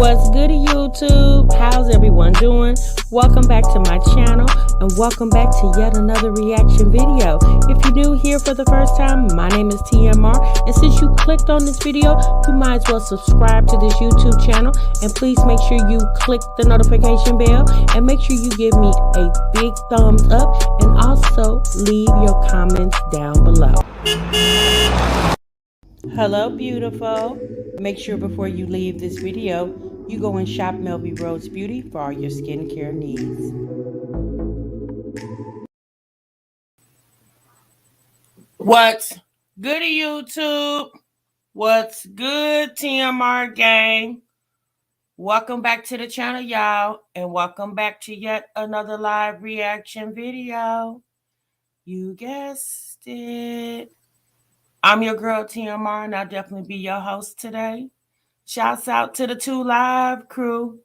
What's good, YouTube? How's everyone doing? Welcome back to my channel and welcome back to yet another reaction video. If you're new here for the first time, my name is TMR, and since you clicked on this video, you might as well subscribe to this YouTube channel, and please make sure you click the notification bell and make sure you give me a big thumbs up and also leave your comments down below. Hello, beautiful. Make sure before you leave this video, you go and shop MELVIROSE Beauty for all your skincare needs. What's good, YouTube? What's good, TMR gang? Welcome back to the channel, y'all, and welcome back to yet another live reaction video. You guessed it. I'm your girl, TMR, and I'll definitely be your host today. Shouts out to the 2 Live crew.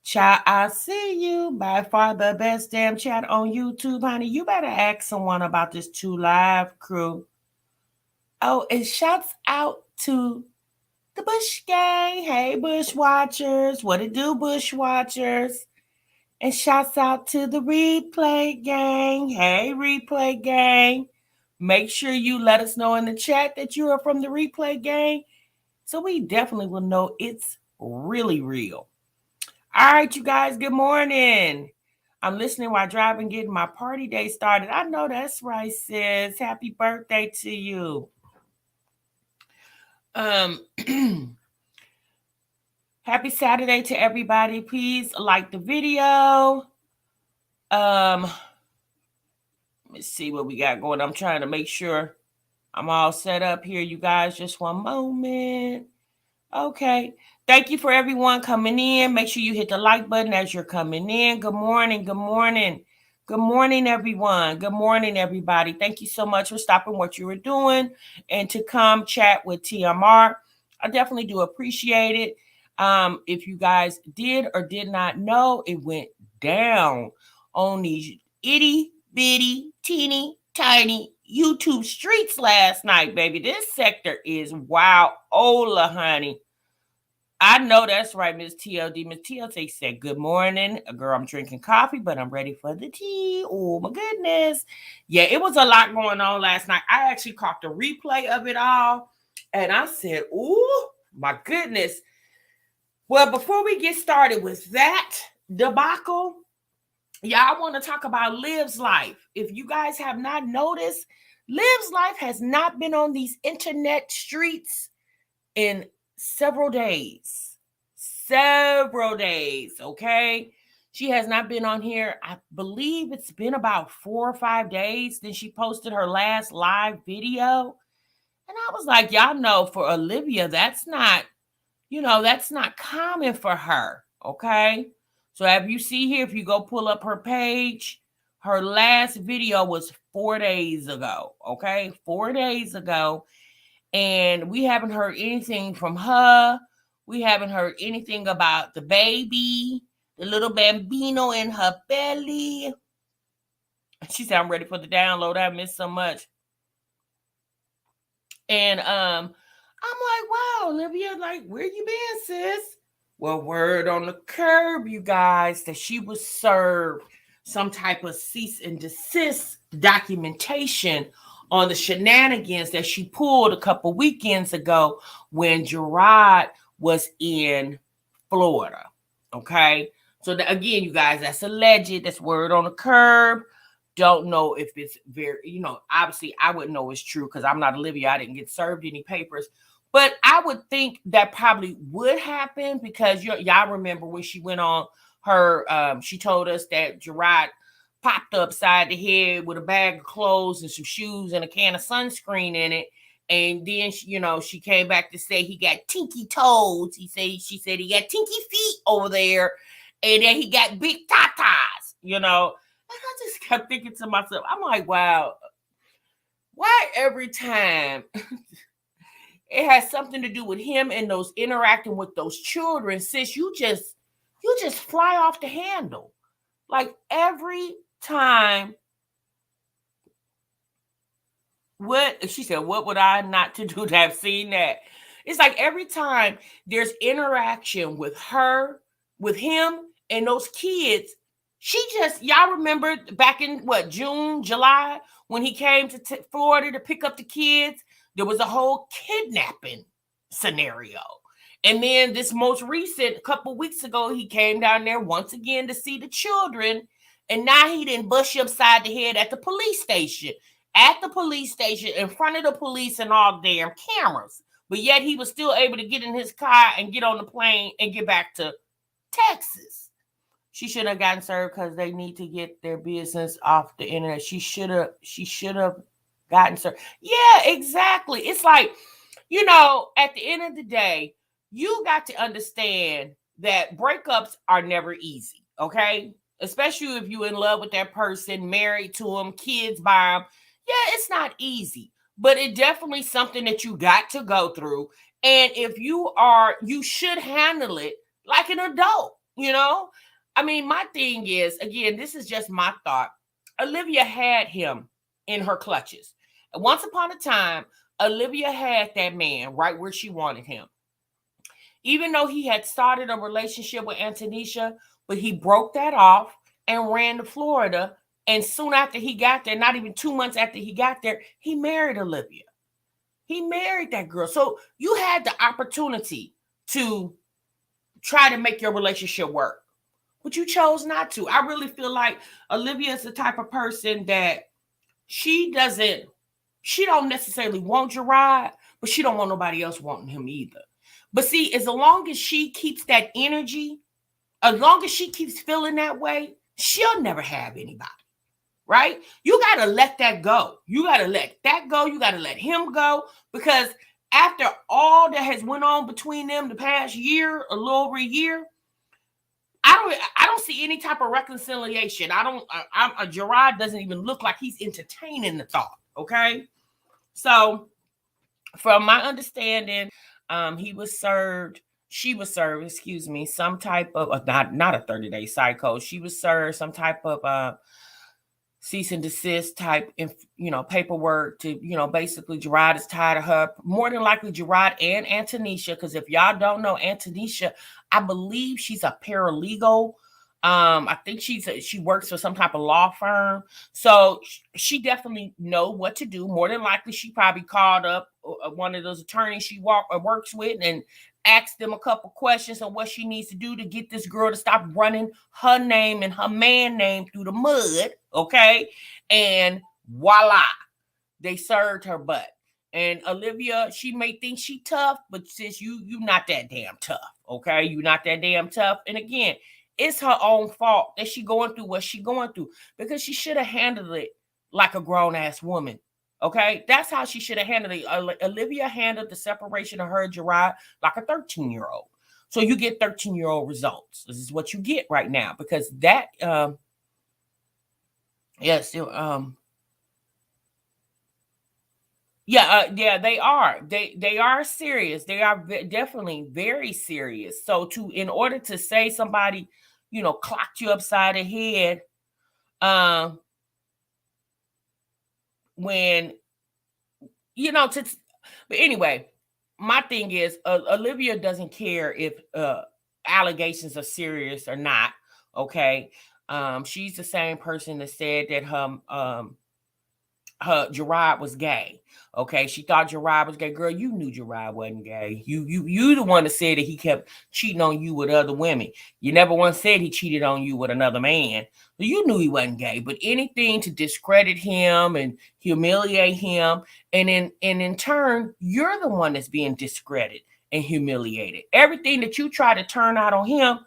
Child, I see you. By far the best damn chat on YouTube, honey. You better ask someone about this 2 Live crew. Oh, and shouts out to the Bush gang. Hey, Bush Watchers. What it do, Bush Watchers? And shouts out to the Replay gang. Hey, Replay gang. Make sure you let us know in the chat that you are from the Replay gang, so we definitely will know it's really real. All right, you guys, good morning. I'm listening while driving, getting my party day started. I know that's right, sis. Happy birthday to you. Happy Saturday to everybody. Please like the video. Let's see what we got going. I'm trying to make sure I'm all set up here, you guys. Just one moment. Okay. Thank you for everyone coming in. Make sure you hit the like button as you're coming in. Good morning. Good morning. Good morning, everyone. Good morning, everybody. Thank you so much for stopping what you were doing and to come chat with TMR. I definitely do appreciate it. If you guys did or did not know, it went down on these itty bitty teeny tiny YouTube streets last night, baby. This sector is wow-ola, honey. I know that's right, Miss TLD. Miss TLD said, good morning. Girl, I'm drinking coffee, but I'm ready for the tea. Oh, my goodness. Yeah, it was a lot going on last night. I actually caught the replay of it all, and I said, oh, my goodness. Well, before we get started with that debacle, y'all want to talk about Liv's life. If you guys have not noticed, Liv's life has not been on these internet streets in several days, okay? She has not been on here. I believe it's been about 4 or 5 days. Then she posted her last live video. And I was like, y'all know, for Olivia, that's not, that's not common for her, okay? So as you see here, if you go pull up her page, her last video was 4 days ago, okay? 4 days ago. And we haven't heard anything from her. We haven't heard anything about the baby, the little bambino in her belly. She said, I'm ready for the download. I missed so much. And I'm like, wow, Olivia, like, where you been, sis? Well, word on the curb, you guys, that she was served some type of cease and desist documentation on the shenanigans that she pulled a couple weekends ago when Gerard was in Florida. Okay. So again, you guys, that's alleged. That's word on the curb. Don't know if it's very, obviously I wouldn't know it's true because I'm not Olivia. I didn't get served any papers. But I would think that probably would happen because y'all remember when she went on her, she told us that Gerard popped upside the head with a bag of clothes and some shoes and a can of sunscreen in it. And then, she came back to say he got tinky toes. She said he got tinky feet over there. And then he got big tatas, And I just kept thinking to myself, I'm like, wow, why every time it has something to do with him and those interacting with those children, sis, you just fly off the handle. Like every time. What she said, what would I not to do to have seen that? It's like every time there's interaction with her, with him, and those kids, she just, y'all remember back in what, June, July, when he came to Florida to pick up the kids, there was a whole kidnapping scenario. And then this most recent couple weeks ago, he came down there once again to see the children. And now he didn't bust you upside the head at the police station. At the police station, in front of the police and all damn cameras. But yet he was still able to get in his car and get on the plane and get back to Texas. She should have gotten served because they need to get their business off the internet. She should have gotten served. Yeah, exactly. It's like, you know, at the end of the day, you got to understand that breakups are never easy, okay? Especially if you're in love with that person, married to them, kids by them. Yeah, it's not easy, but it definitely something that you got to go through. And if you are, you should handle it like an adult, you know? I mean, my thing is, again, this is just my thought. Olivia had him in her clutches. And once upon a time, Olivia had that man right where she wanted him. Even though he had started a relationship with Antonisha, but he broke that off and ran to Florida. And soon after he got there, not even 2 months after he got there, he married Olivia. He married that girl. So you had the opportunity to try to make your relationship work, but you chose not to. I really feel like Olivia is the type of person that she don't necessarily want Gerard, but she don't want nobody else wanting him either. But see, as long as she keeps that energy, as long as she keeps feeling that way, she'll never have anybody, right? You got to let that go. You got to let that go. You got to let him go, because after all that has went on between them the past year, a little over a year, I don't see any type of reconciliation. Gerard doesn't even look like he's entertaining the thought, okay? So from my understanding, she was served, some type of, not a 30-day cycle. She was served some type of cease and desist type, paperwork to, basically Gerard is tired of her. More than likely Gerard and Antonisha, because if y'all don't know Antonisha, I believe she's a paralegal. I think she works for some type of law firm. So she definitely know what to do. More than likely, she probably called up one of those attorneys she works with and asked them a couple questions on what she needs to do to get this girl to stop running her name and her man name through the mud. Okay. And voila, they served her butt. And Olivia, she may think she tough, but sis, you not that damn tough. Okay. You not that damn tough. And again, it's her own fault that she going through what she going through, because she should have handled it like a grown-ass woman. Okay? That's how she should have handled it. Olivia handled the separation of her and Gerard like a 13-year-old. So you get 13-year-old results. This is what you get right now, because that, they are. They are serious. They are definitely very serious. So in order to say somebody, clocked you upside the head, when, but anyway, my thing is, Olivia doesn't care if allegations are serious or not. Okay. She's the same person that said that her Gerard was gay. Okay, she thought Gerard was gay. Girl, you knew Gerard wasn't gay. You the one that said that he kept cheating on you with other women. You never once said he cheated on you with another man. So you knew he wasn't gay. But anything to discredit him and humiliate him, and in turn, you're the one that's being discredited and humiliated. Everything that you try to turn out on him,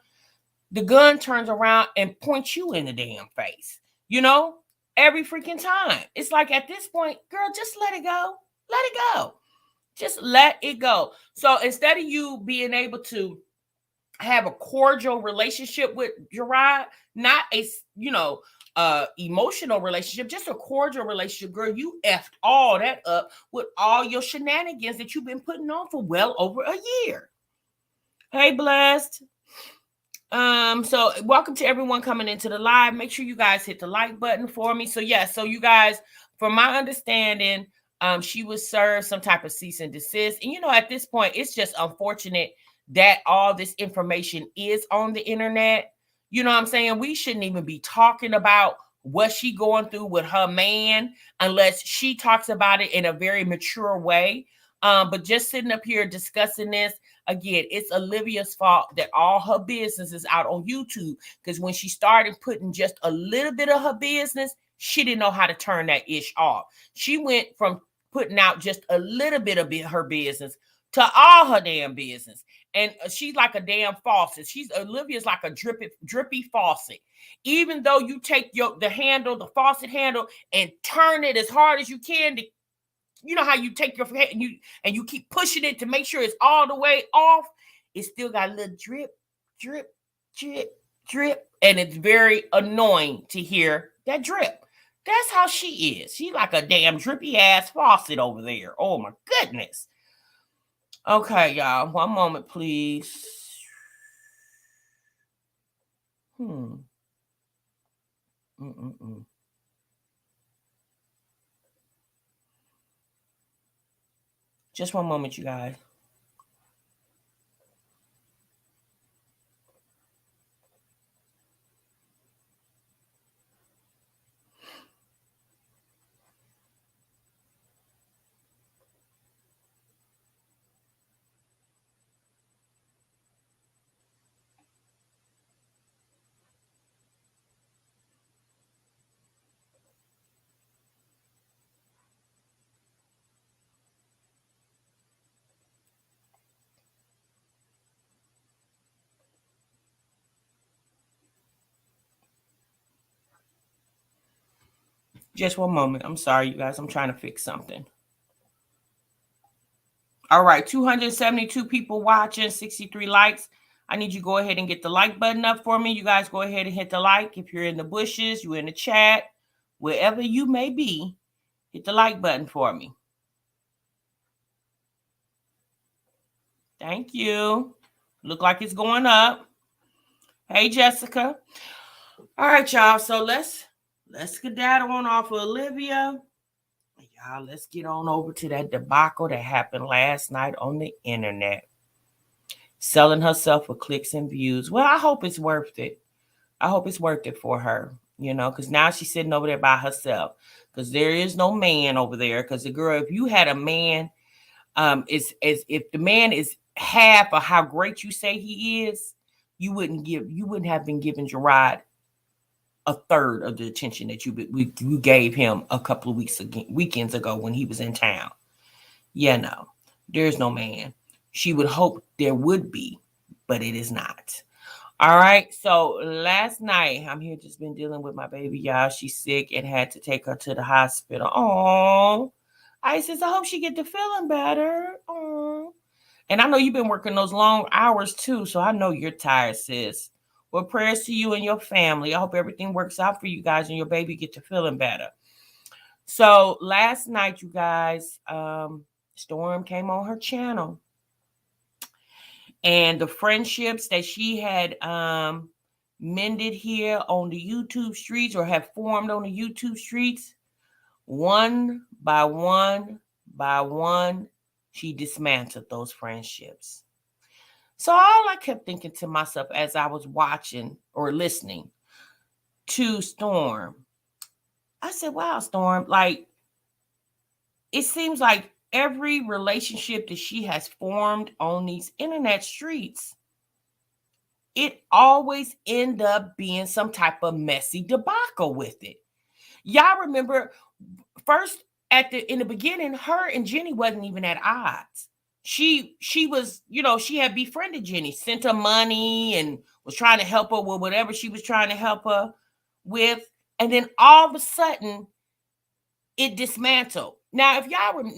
the gun turns around and points you in the damn face. Every freaking time. It's like, at this point, girl, just let it go. Let it go. Just let it go. So instead of you being able to have a cordial relationship with Gerard, not a, emotional relationship, just a cordial relationship, girl, you effed all that up with all your shenanigans that you've been putting on for well over a year. Hey, Blessed. So welcome to everyone coming into the live. Make sure you guys hit the like button for me. So you guys, from my understanding, She was served some type of cease and desist. And at this point, it's just unfortunate that all this information is on the internet. You know what I'm saying? We shouldn't even be talking about what she going through with her man unless she talks about it in a very mature way. But just sitting up here discussing this, again, it's Olivia's fault that all her business is out on YouTube. Because when she started putting just a little bit of her business, she didn't know how to turn that ish off. She went from putting out just a little bit of her business to all her damn business. And she's like a damn faucet. Olivia's like a drippy faucet. Even though you take the faucet handle, and turn it as hard as you can to, how you take your hand and you keep pushing it to make sure it's all the way off, it still got a little drip, drip, drip, drip. And it's very annoying to hear that drip. That's how she is. She's like a damn drippy ass faucet over there. Oh my goodness. Okay, y'all. One moment, please. Just one moment, you guys. Just one moment. I'm sorry, you guys. I'm trying to fix something. All right, 272 people watching, 63 likes. I need you to go ahead and get the like button up for me. You guys go ahead and hit the like. If you're in the bushes, you're in the chat, wherever you may be, hit the like button for me. Thank you. Look like it's going up. Hey, Jessica. All right, y'all. So let's skedaddle on off of Olivia. Y'all, let's get on over to that debacle that happened last night on the internet. Selling herself for clicks and views. Well, I hope it's worth it. I hope it's worth it for her, because now she's sitting over there by herself. Because there is no man over there. Because the girl, if you had a man, if the man is half of how great you say he is, you wouldn't have been giving Gerard a third of the attention that you gave him a couple of weekends ago when he was in town. Yeah, no, there's no man. She would hope there would be, but it is not. All right. So last night, I'm here just been dealing with my baby, y'all. She's sick and had to take her to the hospital. Oh, Isis, I hope she get to feeling better. Oh, and I know you've been working those long hours too, so I know you're tired, sis. Well, prayers to you and your family. I hope everything works out for you guys and your baby get to feeling better. So last night, you guys, Storm came on her channel. And the friendships that she had mended here on the YouTube streets, or have formed on the YouTube streets, one by one, she dismantled those friendships. So all I kept thinking to myself as I was watching or listening to Storm, I said, wow, Storm, like, it seems like every relationship that she has formed on these internet streets, it always end up being some type of messy debacle with it. Y'all remember first in the beginning, her and Jenny wasn't even at odds. She was, she had befriended Jenny, sent her money and was trying to help her with whatever she was trying to help her with. And then all of a sudden it dismantled. Now, I'm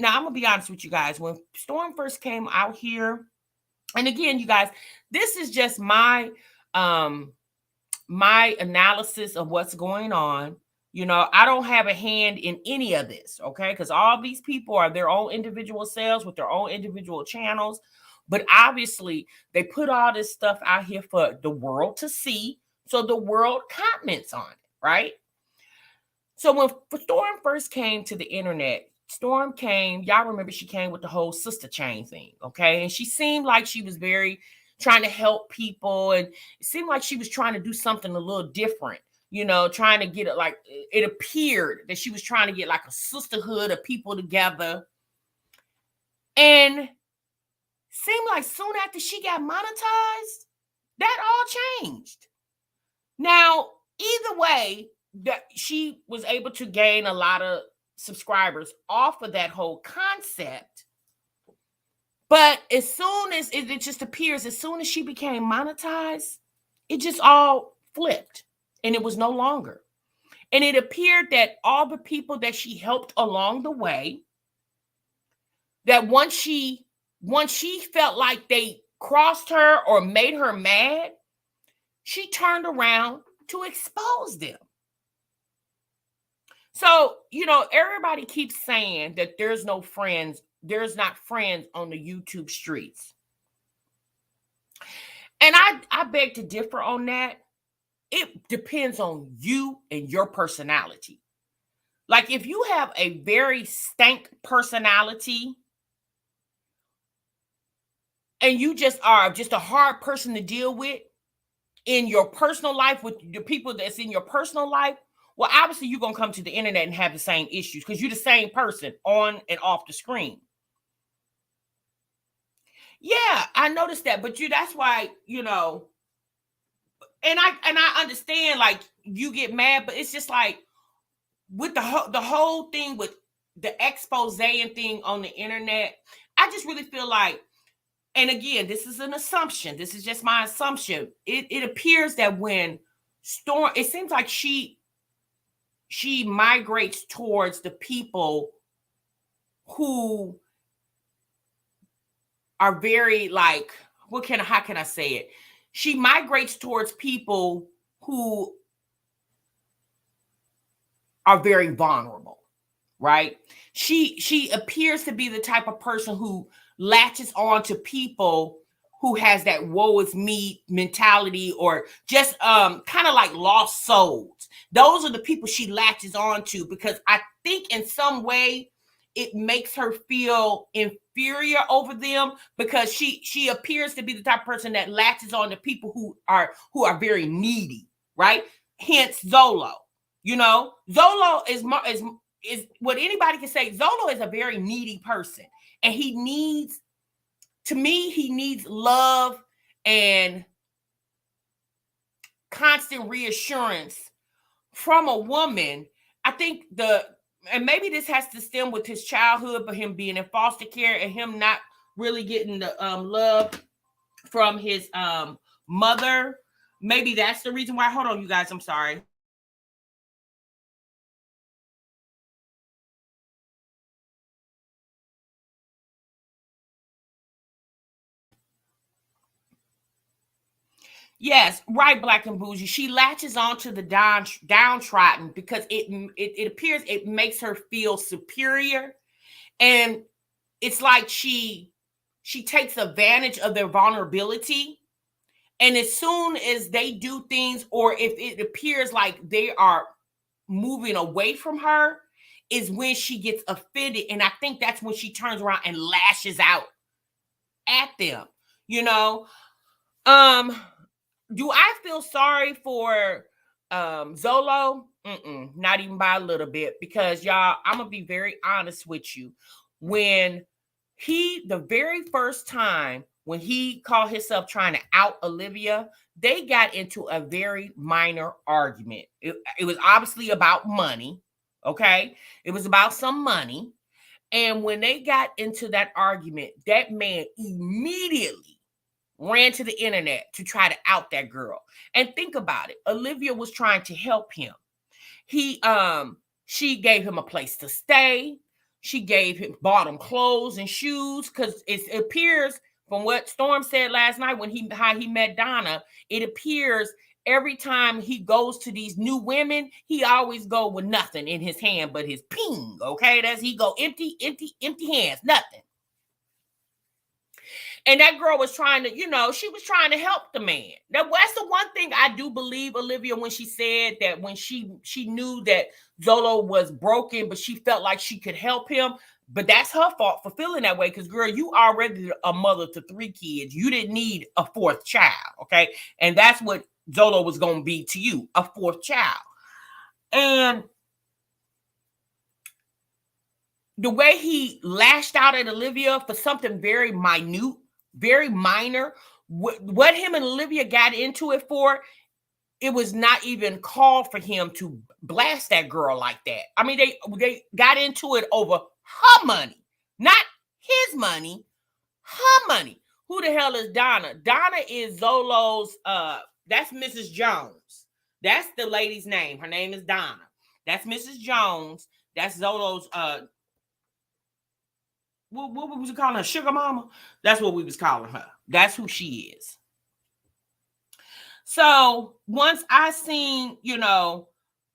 gonna be honest with you guys. When Storm first came out here, and again, you guys, this is just my analysis of what's going on. I don't have a hand in any of this, okay? Because all these people are their own individual selves with their own individual channels. But obviously, they put all this stuff out here for the world to see, so the world comments on it, right? So when Storm first came to the internet, Storm came, y'all remember she came with the whole sister chain thing, okay? And she seemed like she was very trying to help people, and it seemed like she was trying to do something a little different, you know, trying to get it, like, it appeared that she was trying to get like a sisterhood of people together. And seemed like soon after she got monetized, that all changed. Now, either way, that she was able to gain a lot of subscribers off of that whole concept. But as soon as it just appears, as soon as she became monetized, it just all flipped and it was no longer. And it appeared that all the people that she helped along the way, that once she felt like they crossed her or made her mad, she turned around to expose them. So, you know, everybody keeps saying that there's not friends on the YouTube streets. And I beg to differ on that. It depends on you and your personality. Like, if you have a very stank personality and you just are just a hard person to deal with in your personal life, with the people that's in your personal life, well, obviously you're going to come to the internet and have the same issues because you're the same person on and off the screen. Yeah, I noticed that, but that's why, you know, and I understand, like, you get mad, but it's just like with the whole thing with the expose and thing on the internet, I just really feel like, and again, this is an assumption. This is just my assumption. It appears that when Storm, it seems like she migrates towards the people who are very, like, how can I say it? She migrates towards people who are very vulnerable, right? She appears to be the type of person who latches on to people who has that woe is me mentality, or just kind of like lost souls. Those are the people she latches on to, because I think in some way it makes her feel inferior over them, because she appears to be the type of person that latches on to people who are very needy, right? Hence Zolo. You know, Zolo is what anybody can say. Zolo is a very needy person, and he needs love and constant reassurance from a woman. I think and maybe this has to stem with his childhood, but him being in foster care and him not really getting the love from his mother. Maybe that's the reason why. Hold on, you guys. I'm sorry. Yes, right, Black and Bougie. She latches on to the downtrodden because it appears it makes her feel superior, and it's like she takes advantage of their vulnerability. And as soon as they do things, or if it appears like they are moving away from her, is when she gets offended. And I think that's when she turns around and lashes out at them, you know. Do I feel sorry for Zolo? Not even by a little bit, because y'all, I'm gonna be very honest with you. When the very first time when he called himself trying to out Olivia, they got into a very minor argument. It was obviously about money, okay? It was about some money. And when they got into that argument, that man immediately ran to the internet to try to out that girl. And think about it. Olivia was trying to help him. She gave him a place to stay. She bought him clothes and shoes, because it appears from what Storm said last night how he met Donna, it appears every time he goes to these new women, he always go with nothing in his hand but his ping, okay? He go empty hands, nothing. And that girl was trying to, she was trying to help the man. That's the one thing I do believe, Olivia, when she said that when she knew that Zolo was broken, but she felt like she could help him. But that's her fault for feeling that way. Because, girl, you already a mother to 3 kids. You didn't need a 4th child, okay? And that's what Zolo was going to be to you, a 4th child. And the way he lashed out at Olivia for something very minute, very minor, what him and Olivia got into it for, it was not even called for him to blast that girl like that. I mean, they got into it over her money, not his money, her money. Who the hell is Donna? Donna is Zolo's, that's Mrs. Jones. That's the lady's name. Her name is Donna. That's Mrs. Jones. That's Zolo's, what was we calling her? Sugar mama? That's what we was calling her. That's who she is. So once I seen,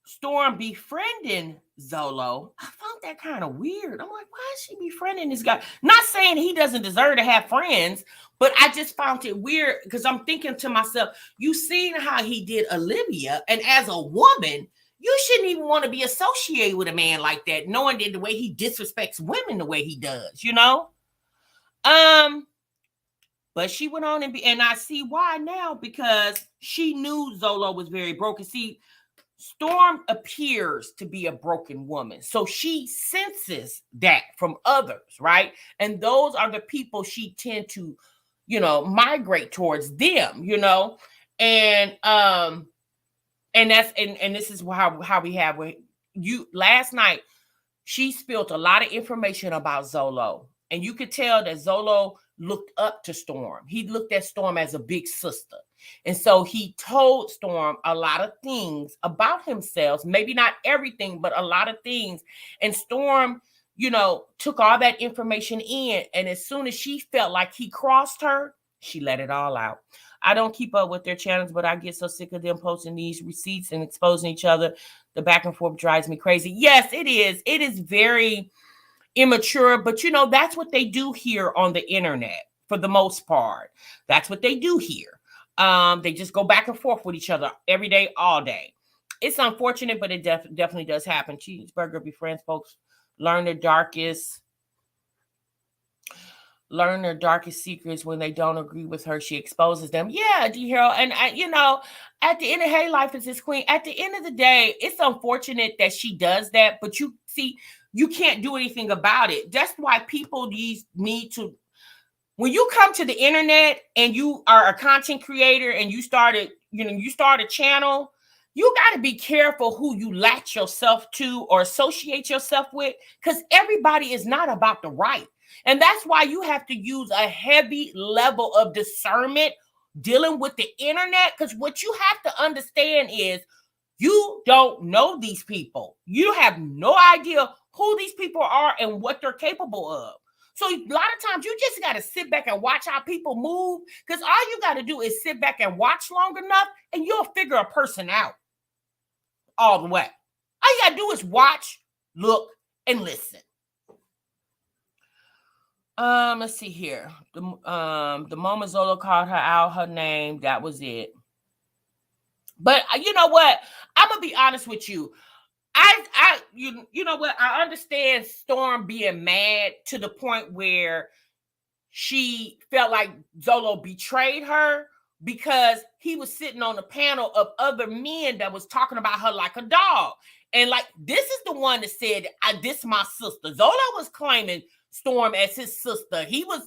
Storm befriending Zolo, I found that kind of weird. I'm like, why is she befriending this guy? Not saying he doesn't deserve to have friends, but I just found it weird because I'm thinking to myself, you seen how he did Olivia, and as a woman, you shouldn't even want to be associated with a man like that, knowing that the way he disrespects women the way he does, But she went on and I see why now, because she knew Zolo was very broken. See, Storm appears to be a broken woman. So she senses that from others, right? And those are the people she tend to, migrate towards them, And that's and this is how we have with you. Last night, she spilled a lot of information about Zolo. And you could tell that Zolo looked up to Storm. He looked at Storm as a big sister. And so he told Storm a lot of things about himself. Maybe not everything, but a lot of things. And Storm, took all that information in. And as soon as she felt like he crossed her, she let it all out. I don't keep up with their channels, but I get so sick of them posting these receipts and exposing each other. The back and forth drives me crazy. Yes, it is. It is very immature, but that's what they do here on the internet for the most part. That's what they do here. They just go back and forth with each other every day, all day. It's unfortunate, but it definitely does happen. Cheeseburger befriends folks, learn their darkest secrets. When they don't agree with her, she exposes them. Yeah, D-Hero. And at the end of Hey Life is His Queen, at the end of the day, it's unfortunate that she does that, but you see, you can't do anything about it. That's why people need to, when you come to the internet and you are a content creator and you start a channel, you got to be careful who you latch yourself to or associate yourself with, because everybody is not about the right. And that's why you have to use a heavy level of discernment dealing with the internet, because what you have to understand is you don't know these people. You have no idea who these people are and what they're capable of. So a lot of times you just got to sit back and watch how people move, because all you got to do is sit back and watch long enough and you'll figure a person out all the way. All you got to do is watch, look, and listen. Let's see here. The moment Zolo called her out her name, that was it. But you know what? I'm gonna be honest with you. You know what? I understand Storm being mad to the point where she felt like Zolo betrayed her, because he was sitting on a panel of other men that was talking about her like a dog. And like, this is the one that said, this is my sister. Zolo was claiming Storm as his sister. He even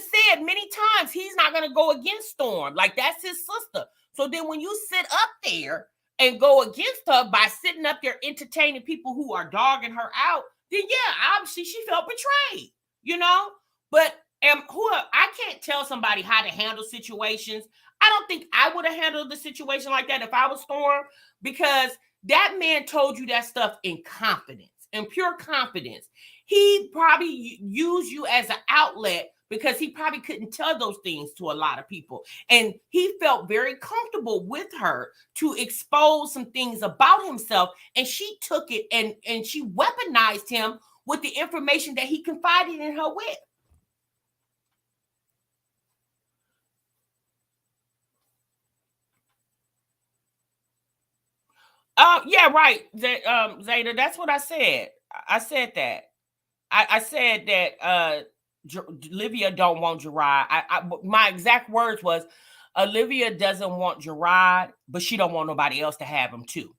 said many times he's not going to go against Storm. Like, that's his sister. So then when you sit up there and go against her by sitting up there entertaining people who are dogging her out, then yeah, obviously she felt betrayed, But I can't tell somebody how to handle situations. I don't think I would have handled the situation like that if I was Storm, because that man told you that stuff in confidence, in pure confidence. He probably used you as an outlet because he probably couldn't tell those things to a lot of people. And he felt very comfortable with her to expose some things about himself. And she took it and she weaponized him with the information that he confided in her with. Yeah, right. Zeta, that's what I said. I said that. I said that Olivia don't want Gerard. My exact words was Olivia doesn't want Gerard, but she don't want nobody else to have him too.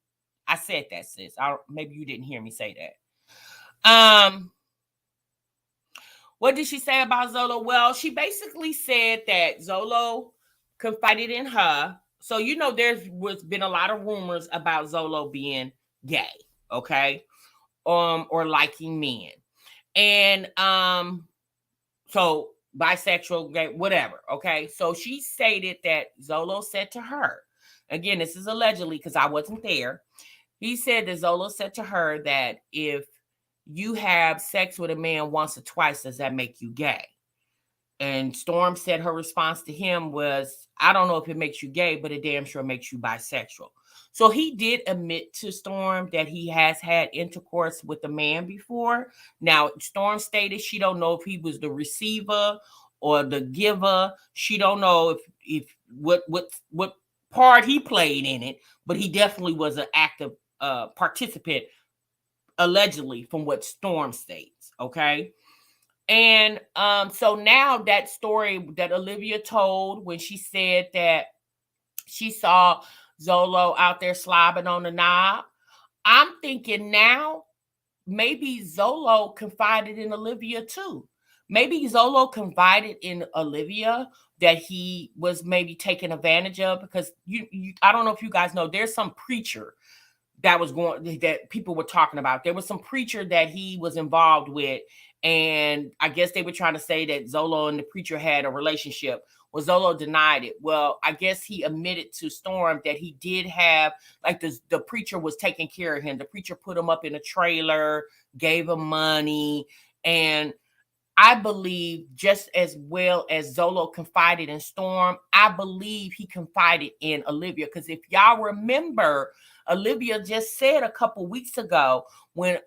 I said that, sis. Maybe you didn't hear me say that. What did she say about Zolo? Well, she basically said that Zolo confided in her. So there's been a lot of rumors about Zolo being gay, okay, or liking men, and so bisexual, gay, whatever, okay. So she stated that Zolo said to her, again, this is allegedly because I wasn't there. He said that Zolo said to her that if you have sex with a man once or twice, does that make you gay? And Storm said her response to him was, I don't know if it makes you gay, but it damn sure makes you bisexual. So he did admit to Storm that he has had intercourse with a man before. Now, Storm stated she don't know if he was the receiver or the giver. She don't know if what part he played in it, but he definitely was an active participant, allegedly, from what Storm states. Okay. And so now that story that Olivia told when she said that she saw Zolo out there slobbing on the knob, I'm thinking now maybe Zolo confided in Olivia too. Maybe Zolo confided in Olivia that he was maybe taken advantage of, because I don't know if you guys know, there's some preacher that people were talking about. There was some preacher that he was involved with, and I guess they were trying to say that Zolo and the preacher had a relationship. Well, Zolo denied it. Well, I guess he admitted to Storm that he did have, like, the preacher was taking care of him. The preacher put him up in a trailer, gave him money, and I believe just as well as Zolo confided in Storm, I believe he confided in Olivia. Because if y'all remember, Olivia just said a couple weeks ago when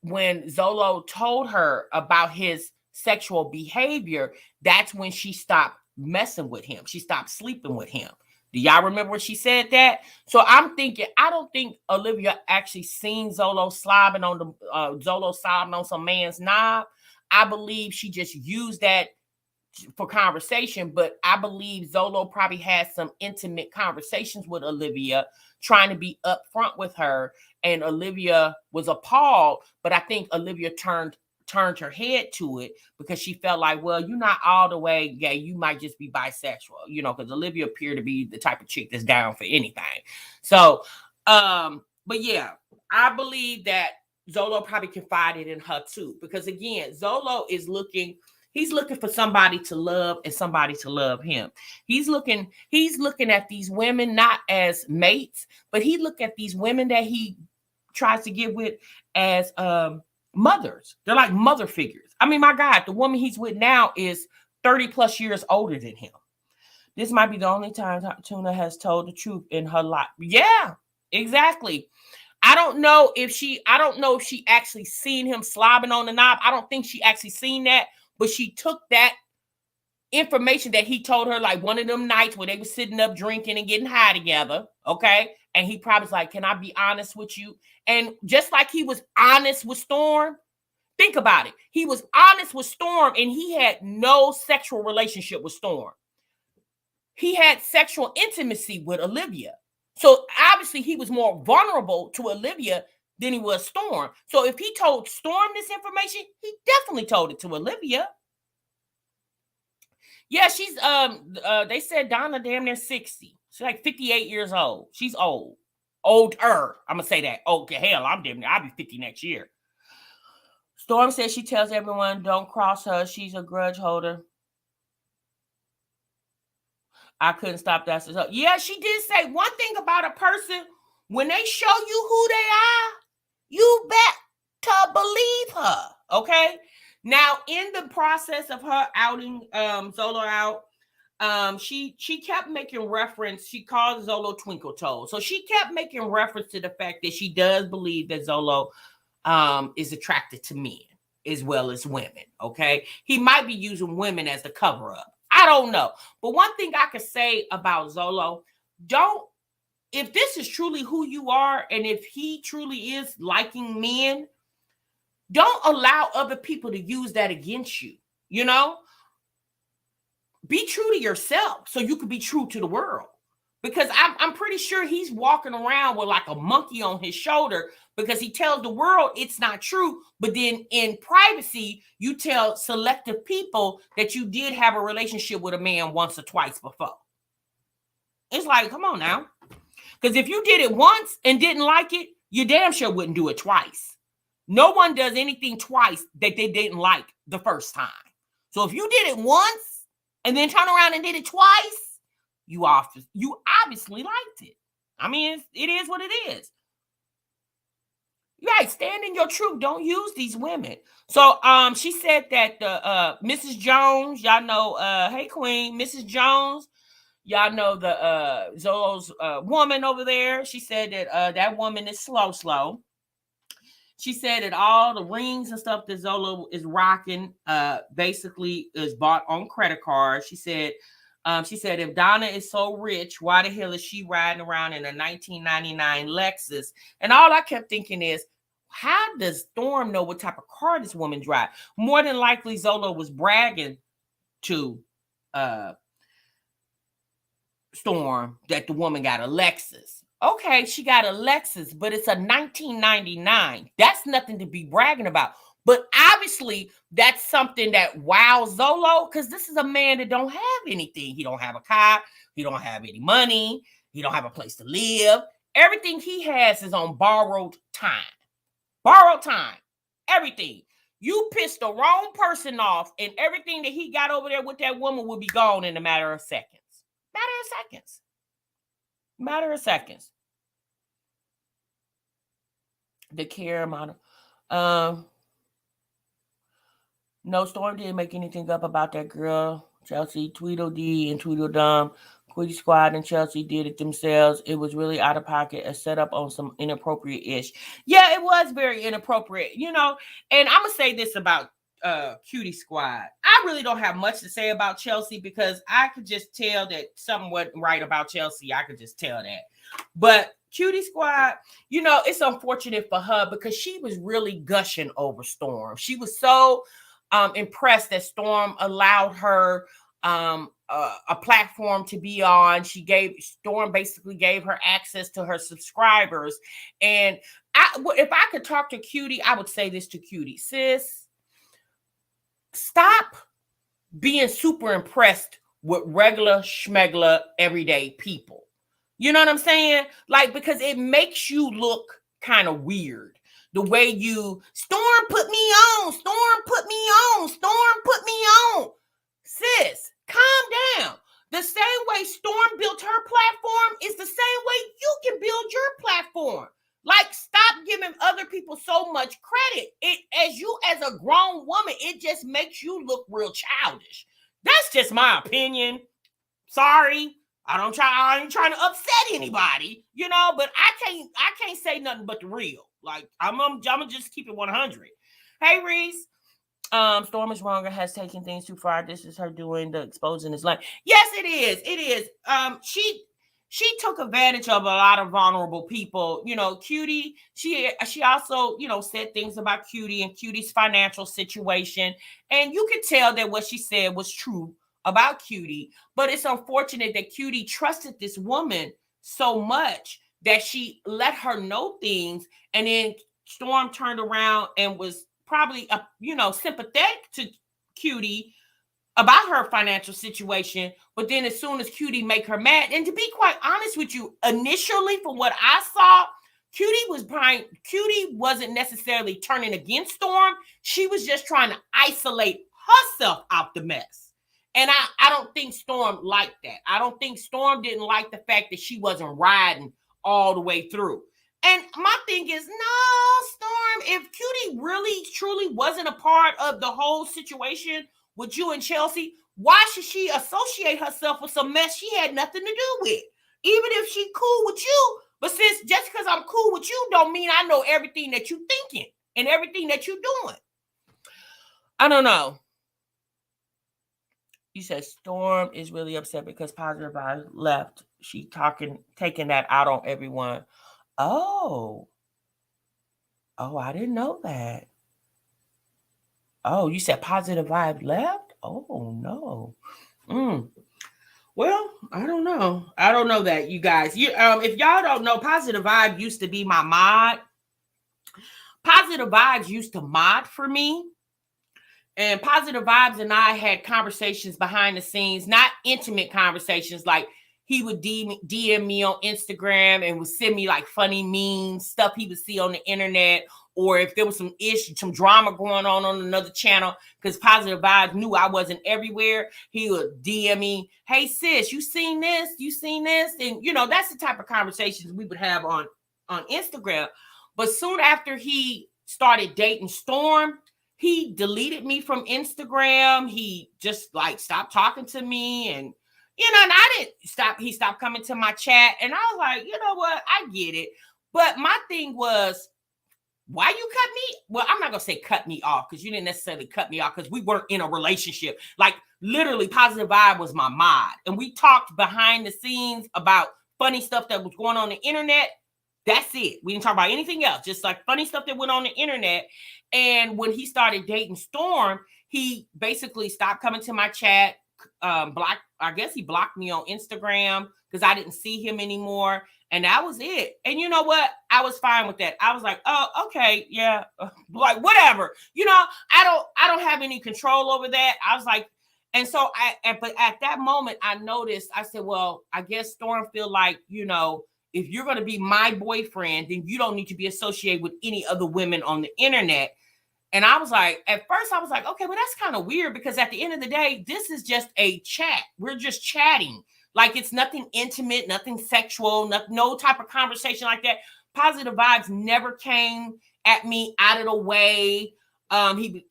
Zolo told her about his sexual behavior, that's when she stopped messing with him. She stopped sleeping with him. Do y'all remember when she said that? So I'm thinking, I don't think Olivia actually seen Zolo slobbing on some man's knob. I believe she just used that for conversation, but I believe Zolo probably had some intimate conversations with Olivia, trying to be upfront with her, and Olivia was appalled, but I think Olivia turned her head to it because she felt like, well, you're not all the way gay, you might just be bisexual, because Olivia appeared to be the type of chick that's down for anything. So but yeah, I believe that Zolo probably confided in her too, because again, Zolo is looking for somebody to love and somebody to love him. He's looking at these women not as mates, but he look at these women that he tries to get with as mothers. They're like mother figures. I mean, my God, the woman he's with now is 30 plus years older than him. This might be the only time Tuna has told the truth in her life. Yeah, exactly. I don't know if she actually seen him slobbing on the knob. I don't think she actually seen that, but she took that information that he told her, like one of them nights where they were sitting up drinking and getting high together, okay? And he probably was like, can I be honest with you? And just like he was honest with Storm, think about it. He was honest with Storm and he had no sexual relationship with Storm. He had sexual intimacy with Olivia. So obviously he was more vulnerable to Olivia than he was Storm. So if he told Storm this information, he definitely told it to Olivia. Yeah, she's they said Donna damn near 60. She's like 58 years old. She's old. Older. I'm gonna say that. Okay, hell, I'll be 50 next year. Storm says she tells everyone don't cross her. She's a grudge holder. I couldn't stop that. So, yeah, she did say one thing about a person. When they show you who they are, you better believe her. Okay. Now, in the process of her outing Zolo out, she kept making reference. She called Zolo Twinkle Toes. So she kept making reference to the fact that she does believe that Zolo is attracted to men as well as women. Okay. He might be using women as the cover up. I don't know. But one thing I could say about Zolo, don't if this is truly who you are, and if he truly is liking men, don't allow other people to use that against you. You know, be true to yourself so you can be true to the world. Because I'm pretty sure he's walking around with like a monkey on his shoulder because he tells the world it's not true. But then in privacy, you tell selective people that you did have a relationship with a man once or twice before. It's like, come on now. Because if you did it once and didn't like it, you damn sure wouldn't do it twice. No one does anything twice that they didn't like the first time. So if you did it once and then turn around and did it twice, you obviously liked it. I mean, it is what it is. Right, stand in your truth. Don't use these women. So she said that the Mrs. Jones, y'all know, hey Queen, Mrs. Jones, y'all know the Zolo's woman over there. She said that that woman is slow. She said that all the rings and stuff that Zolo is rocking basically is bought on credit cards. She said if Donna is so rich, why the hell is she riding around in a 1999 Lexus? And all I kept thinking is, how does Storm know what type of car this woman drives? More than likely, Zolo was bragging to Storm that the woman got a Lexus. Okay, she got a Lexus, but it's a 1999. That's nothing to be bragging about. But obviously, that's something that wows Zolo, because this is a man that don't have anything. He don't have a car. He don't have any money. He don't have a place to live. Everything he has is on borrowed time. Borrowed time. Everything. You pissed the wrong person off, and everything that he got over there with that woman will be gone in a matter of seconds. Matter of seconds. The care model. No, Storm didn't make anything up about that girl. Chelsea, Tweedledee and Tweedledum, Quitty Squad and Chelsea did it themselves. It was really out of pocket, a setup on some inappropriate-ish. Yeah, it was very inappropriate, you know. And I'm going to say this about Cutie Squad. I really don't have much to say about Chelsea because I could just tell that something wasn't right about Chelsea. I could just tell that. But Cutie Squad, you know, it's unfortunate for her because she was really gushing over Storm. She was so impressed that Storm allowed her a platform to be on. Storm basically gave her access to her subscribers. And if I could talk to Cutie, I would say this to Cutie. Sis, stop being super impressed with regular schmegler everyday people. You know what I'm saying? Like, because it makes you look kind of weird. The way you, Storm put me on, Storm put me on, Storm put me on. Sis, calm down. The same way Storm built her platform is the same way you can build your platform. Like, stop giving other people so much credit. As a grown woman, it just makes you look real childish. That's just my opinion. Sorry. I ain't trying to upset anybody, you know, but I can't say nothing but the real. Like, I'm gonna just keep it 100. Hey, Reese. Storm is wrong or has taken things too far. This is her doing the exposing his life. Yes, it is. It is. She took advantage of a lot of vulnerable people. You know, Cutie, she also, you know, said things about Cutie and Cutie's financial situation. And you could tell that what she said was true about Cutie. But it's unfortunate that Cutie trusted this woman so much that she let her know things. And then Storm turned around and was probably, sympathetic to Cutie about her financial situation, but then as soon as Cutie make her mad, and to be quite honest with you, initially from what I saw, Cutie wasn't necessarily turning against Storm. She was just trying to isolate herself out the mess. And I don't think Storm liked that. I don't think Storm didn't like the fact that she wasn't riding all the way through. And my thing is, no, Storm, if Cutie really, truly wasn't a part of the whole situation with you and Chelsea, why should she associate herself with some mess she had nothing to do with? Even if she cool with you, but since just because I'm cool with you don't mean I know everything that you thinking and everything that you doing. I don't know. You said Storm is really upset because Positive Vibes left. she taking that out on everyone. Oh, I didn't know that. Oh, you said Positive Vibe left? Oh no. Well, I don't know. I don't know that, you guys. If y'all don't know, Positive Vibe used to be my mod. Positive Vibes used to mod for me. And Positive Vibes and I had conversations behind the scenes, not intimate conversations. Like he would DM me on Instagram and would send me like funny memes, stuff he would see on the internet, or if there was some drama going on another channel, because Positive Vibes knew I wasn't everywhere, he would DM me, hey sis, you seen this? You seen this? And that's the type of conversations we would have on Instagram. But soon after he started dating Storm, he deleted me from Instagram. He just like stopped talking to me, and and I didn't stop. He stopped coming to my chat, and I was like, you know what? I get it. But my thing was, why you cut me? Well, I'm not gonna say cut me off, because you didn't necessarily cut me off, because we weren't in a relationship. Like literally, Positive Vibe was my mod, and we talked behind the scenes about funny stuff that was going on the internet. That's it. We didn't talk about anything else, just like funny stuff that went on the internet. And when he started dating Storm, he basically stopped coming to my chat. I guess he blocked me on Instagram because I didn't see him anymore. And that was it. And you know what? I was fine with that. I was like, oh, okay, yeah, like whatever. I don't have any control over that. I was like, and so but at that moment, I noticed. I said, well, I guess Storm feel like, if you're going to be my boyfriend, then you don't need to be associated with any other women on the internet. And I was like, at first I was like, okay, well, that's kind of weird, because at the end of the day, this is just a chat. We're just chatting. Like it's nothing intimate, nothing sexual, no type of conversation like that. Positive Vibes never came at me out of the way.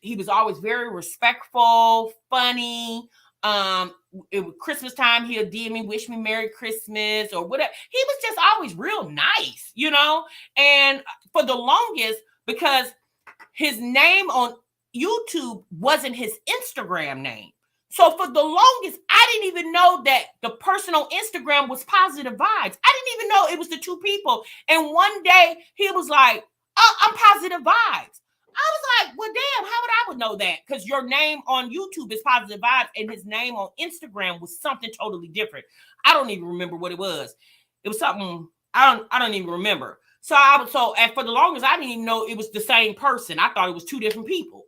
He was always very respectful, funny. It was Christmas time, he'll DM me, wish me Merry Christmas or whatever. He was just always real nice, and for the longest, because his name on YouTube wasn't his Instagram name. So for the longest, I didn't even know that the person on Instagram was Positive Vibes. I didn't even know it was the two people. And one day he was like, oh, I'm Positive Vibes. I was like, well, damn, how would I know that? Because your name on YouTube is Positive Vibes, and his name on Instagram was something totally different. I don't even remember what it was. It was something I don't even remember. So and for the longest, I didn't even know it was the same person. I thought it was two different people,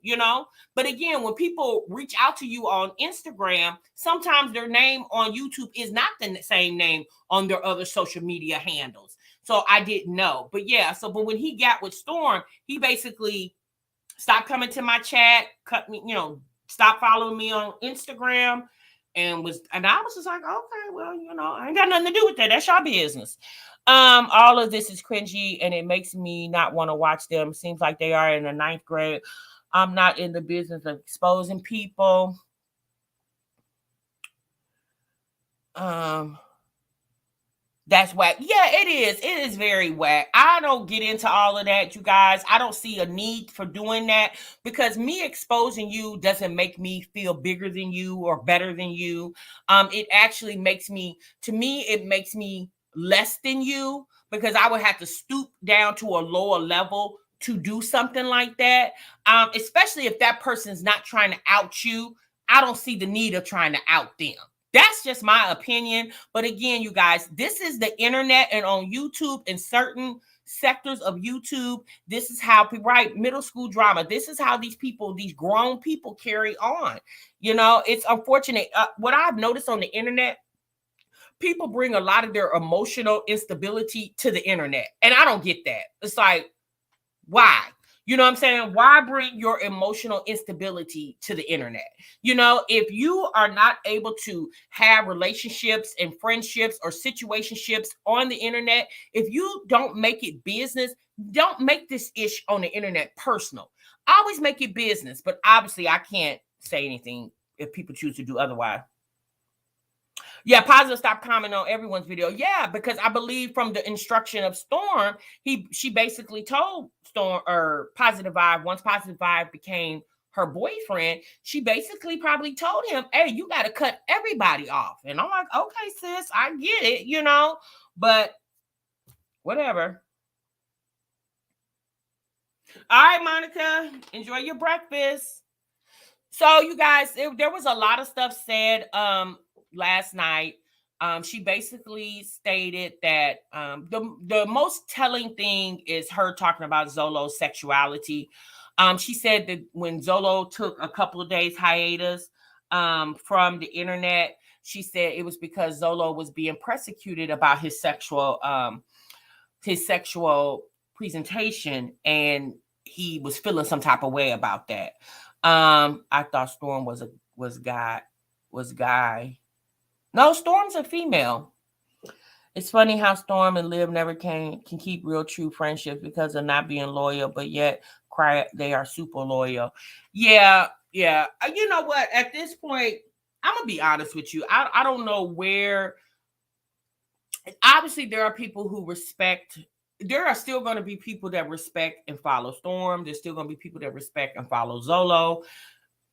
But again, when people reach out to you on Instagram, sometimes their name on YouTube is not the same name on their other social media handles. So I didn't know. But yeah, but when he got with Storm, he basically stopped coming to my chat, cut me, stopped following me on Instagram, and I was just like, okay, well, I ain't got nothing to do with that. That's your business. All of this is cringy, and it makes me not want to watch them. Seems like they are in the 9th grade. I'm not in the business of exposing people. That's whack. Yeah, it is. It is very whack. I don't get into all of that, you guys. I don't see a need for doing that, because me exposing you doesn't make me feel bigger than you or better than you. It actually it makes me less than you, because I would have to stoop down to a lower level to do something like that. Especially if that person's not trying to out you. I don't see the need of trying to out them. That's just my opinion. But again, you guys, this is the internet, and on YouTube, in certain sectors of YouTube, this is how people write middle school drama. This is how these grown people carry on. It's unfortunate. What I've noticed on the internet, people bring a lot of their emotional instability to the internet. And I don't get that. It's like, why? You know what I'm saying? Why bring your emotional instability to the internet? If you are not able to have relationships and friendships or situationships on the internet, if you don't make it business, don't make this ish on the internet personal. Always make it business. But obviously, I can't say anything if people choose to do otherwise. Yeah, Positive stopped commenting on everyone's video. Yeah, because I believe from the instruction of Storm, she basically told Storm or Positive Vibe, once Positive Vibe became her boyfriend, she basically probably told him, hey, you got to cut everybody off. And I'm like, okay, sis, I get it, you know, but whatever. All right, Monica, enjoy your breakfast. So, you guys, there was a lot of stuff said last night. She basically stated that the most telling thing is her talking about Zolo's sexuality. She said that when Zolo took a couple of days hiatus from the internet, she said it was because Zolo was being persecuted about his sexual presentation, and he was feeling some type of way about that. I thought Storm was guy. No, Storm's a female. It's funny how Storm and Liv never can keep real true friendships because of not being loyal, but yet they are super loyal. Yeah. You know what? At this point, I'm gonna be honest with you. I don't know where. Obviously, there are people who respect. There are still going to be people that respect and follow Storm. There's still going to be people that respect and follow Zolo.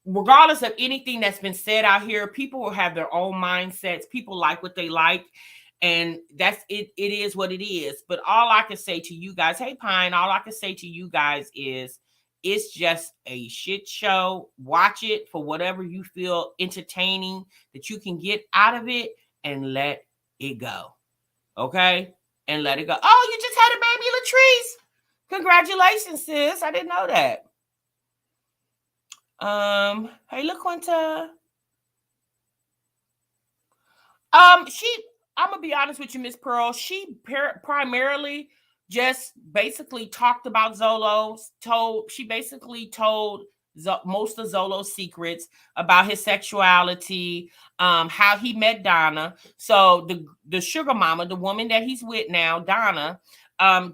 Regardless of anything that's been said out here, people will have their own mindsets. People like what they like, and that's it. It is what it is. But all I can say to you guys, hey Pine, all I can say to you guys is it's just a shit show. Watch it for whatever you feel entertaining that you can get out of it, and let it go. Okay? And let it go. Oh, you just had a baby, Latrice. Congratulations, sis. I didn't know that. Hey, LaQuinta. I'm gonna be honest with you, Miss Pearl. She primarily just basically talked about Zolo. She basically told most of Zolo's secrets about his sexuality, how he met Donna. So the sugar mama, the woman that he's with now, Donna,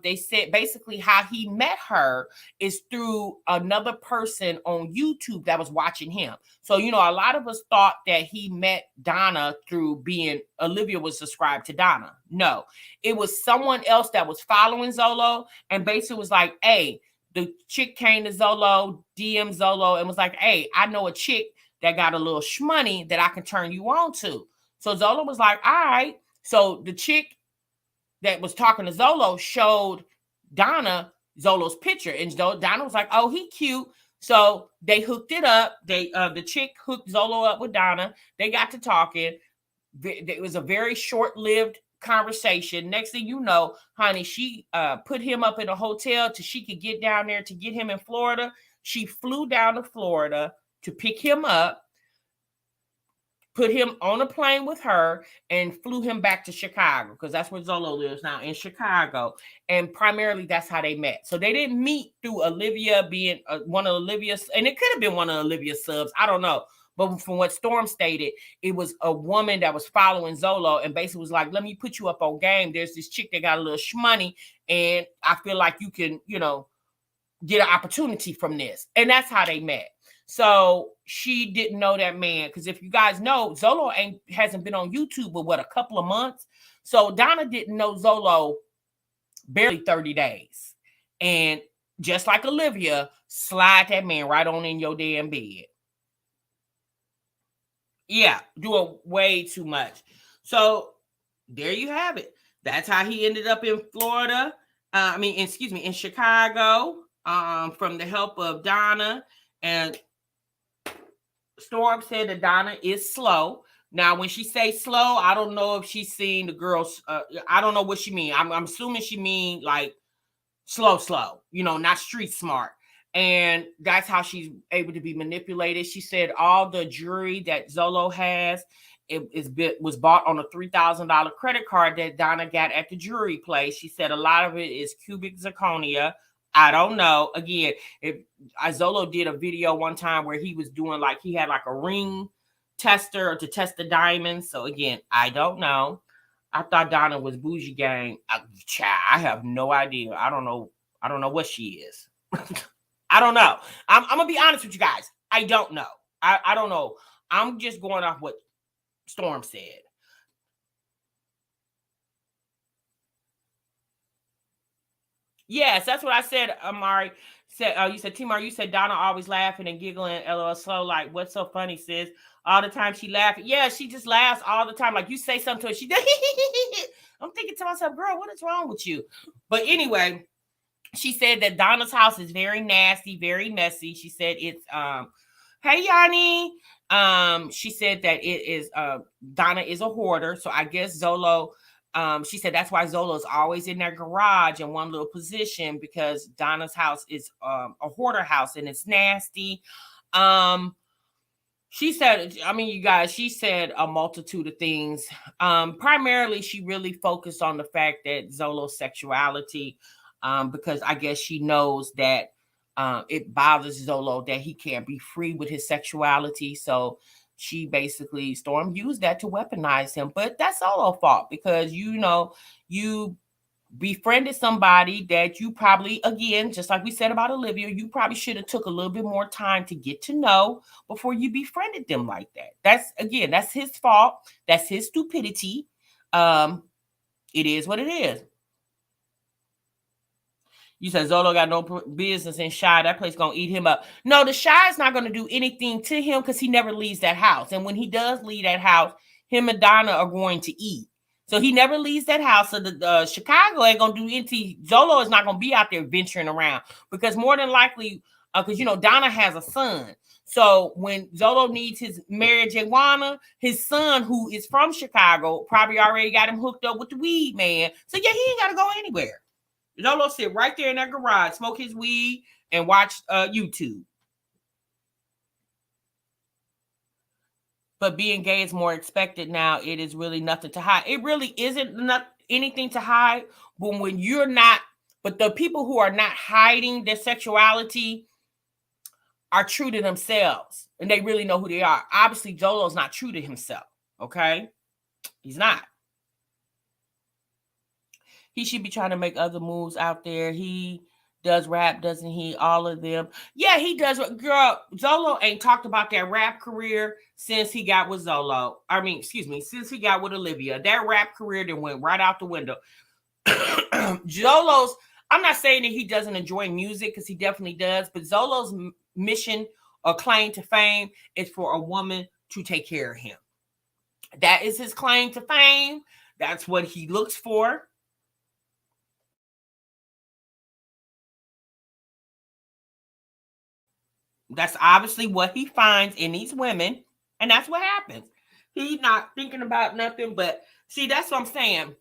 they said basically how he met her is through another person on YouTube that was watching him. So, you know, a lot of us thought that he met Donna through being Olivia was subscribed to Donna. No, it was someone else that was following Zolo and basically was like, hey, the chick came to Zolo, DM Zolo, and was like, hey, I know a chick that got a little shmoney that I can turn you on to. So Zolo was like, all right. So the chick that was talking to Zolo showed Donna Zolo's picture, and Donna was like, oh, he cute. So they hooked it up. The chick hooked Zolo up with Donna. They got to talking. It was a very short-lived conversation. Next thing you know, honey, she put him up in a hotel till she could get down there to get him in Florida. She flew down to Florida to pick him up, put him on a plane with her, and flew him back to Chicago because that's where Zolo lives now, in Chicago. And primarily that's how they met. So they didn't meet through Olivia being one of Olivia's, and it could have been one of Olivia's subs. I don't know. But from what Storm stated, it was a woman that was following Zolo and basically was like, let me put you up on game. There's this chick that got a little shmoney, and I feel like you can, you know, get an opportunity from this. And that's how they met. So she didn't know that man. Because if you guys know, Zolo hasn't been on YouTube but what, a couple of months. So Donna didn't know Zolo barely 30 days. And just like Olivia, slide that man right on in your damn bed. Yeah, doing way too much. So there you have it. That's how he ended up in Florida. In Chicago, from the help of Donna. And Storm said that Donna is slow. Now, when she say slow, I don't know if she's seen the girls. I don't know what she mean. I'm assuming she mean like slow, you know, not street smart. And that's how she's able to be manipulated. She said all the jewelry that Zolo has was bought on a $3,000 credit card that Donna got at the jewelry place. She said a lot of it is cubic zirconia. I don't know. Again, if Zolo did a video one time where he was doing like he had like a ring tester to test the diamonds. So again, I don't know. I thought Donna was bougie gang. I have no idea. I don't know what she is. I don't know. I'm gonna be honest with you guys. I don't know. I don't know. I'm just going off what Storm said. Yes, that's what I said, Amari. Said, you said, Timar, you said Donna always laughing and giggling, LOL, slow, like, what's so funny, sis? All the time she laughing. Yeah, she just laughs all the time. Like, you say something to her, she does. I'm thinking to myself, girl, what is wrong with you? But anyway, she said that Donna's house is very nasty, very messy. She said it's, hey, Yanni. She said that it is, Donna is a hoarder. So I guess Zolo, she said that's why Zolo is always in their garage in one little position, because Donna's house is a hoarder house and it's nasty. She said, I mean, you guys, she said a multitude of things. Primarily, she really focused on the fact that Zolo's sexuality, because I guess she knows that it bothers Zolo that he can't be free with his sexuality. So she basically, Storm used that to weaponize him. But that's Zolo's fault, because, you know, you befriended somebody that you probably, again, just like we said about Olivia, you probably should have took a little bit more time to get to know before you befriended them like that. That's, again, that's his fault. That's his stupidity. It is what it is. You said Zolo got no business in Shy. That place gonna eat him up. No, the Shy is not gonna do anything to him because he never leaves that house. And when he does leave that house, him and Donna are going to eat. So he never leaves that house. So the Chicago ain't gonna do anything. Zolo is not gonna be out there venturing around, because more than likely, because you know Donna has a son. So when Zolo needs his marijuana, his son, who is from Chicago, probably already got him hooked up with the weed man. So yeah, he ain't gotta go anywhere. Zolo sit right there in that garage, smoke his weed, and watch YouTube. But being gay is more expected now. It is really nothing to hide. It really isn't anything to hide. But when you're not, but the people who are not hiding their sexuality are true to themselves, and they really know who they are. Obviously, Zolo's not true to himself. Okay, he's not. He should be trying to make other moves out there. He does rap, doesn't he? All of them. Yeah, he does. Girl, Zolo ain't talked about that rap career since he got with Zolo. I mean, excuse me, since he got with Olivia. That rap career that went right out the window. Zolo's, I'm not saying that he doesn't enjoy music, because he definitely does, but Zolo's mission or claim to fame is for a woman to take care of him. That is his claim to fame. That's what he looks for. That's obviously what he finds in these women, and that's what happens. He's not thinking about nothing but, see, that's what I'm saying.